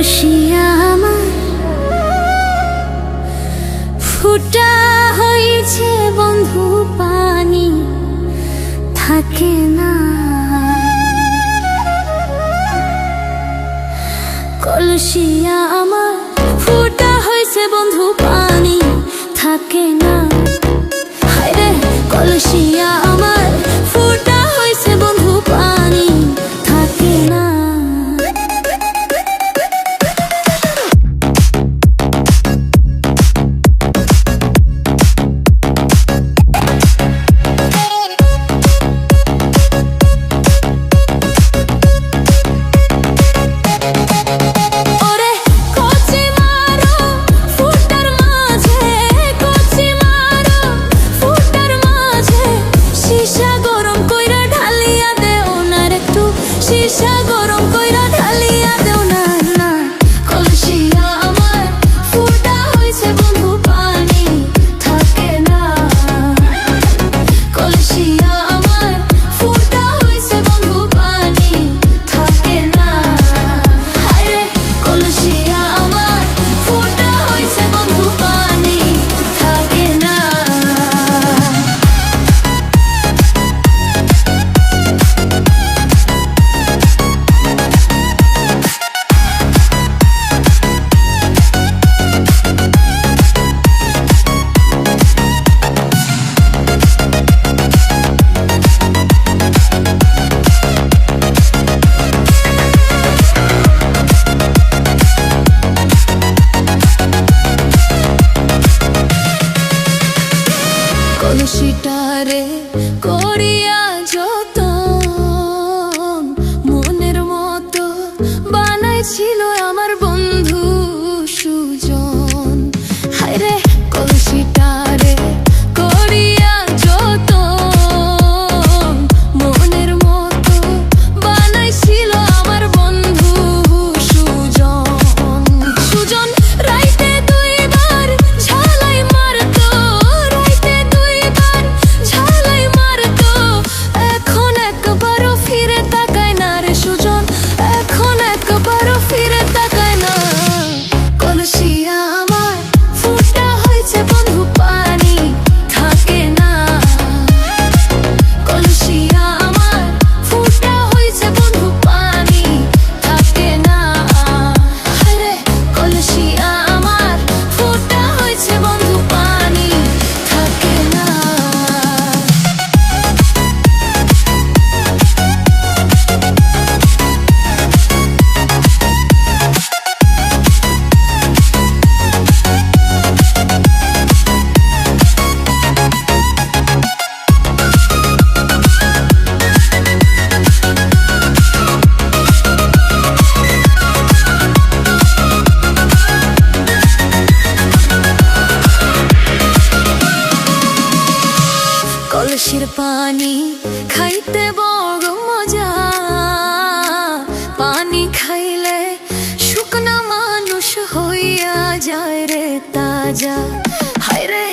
কলসিয়া আমার ফুটা হয়েছে বন্ধু, পানি থাকে না। কলসিয়া আমার ফুটা হয়েছে বন্ধু, পানি থাকে না। হায় রে কলসিয়া আমার ফুটা হয়েছে বন্ধু, পানি থাকে না। কলসিটারে করিয়া যতন মনের মতো বানাইছিল আমার বন্ধু সুজন। হায় রে কলসিটারে করিয়া যতন মনের মতো বানাইছিল আমার বন্ধু সুজন। সুজন রাইতে দুইবার ঝালাই মারতো, এখন একবারও ফিরে তাকায় না রে সুজন, এখন একবারও ফিরে তাকায় না। কলসিয়া আমার ফুটা হয়েছে বন্ধু, পানি থাকে না। কলসিয়া আমার ফুটা হয়েছে বন্ধু, পানি থাকে না। আরে কলসিয়া আমার ফুটা হয়েছে বন্ধু, পানি থাকে না। কলসির পানি খাইতে বড় মজা, পানি খাইলে শুকনা মানুষ হইয়া যায় রে তাজা। হায় রে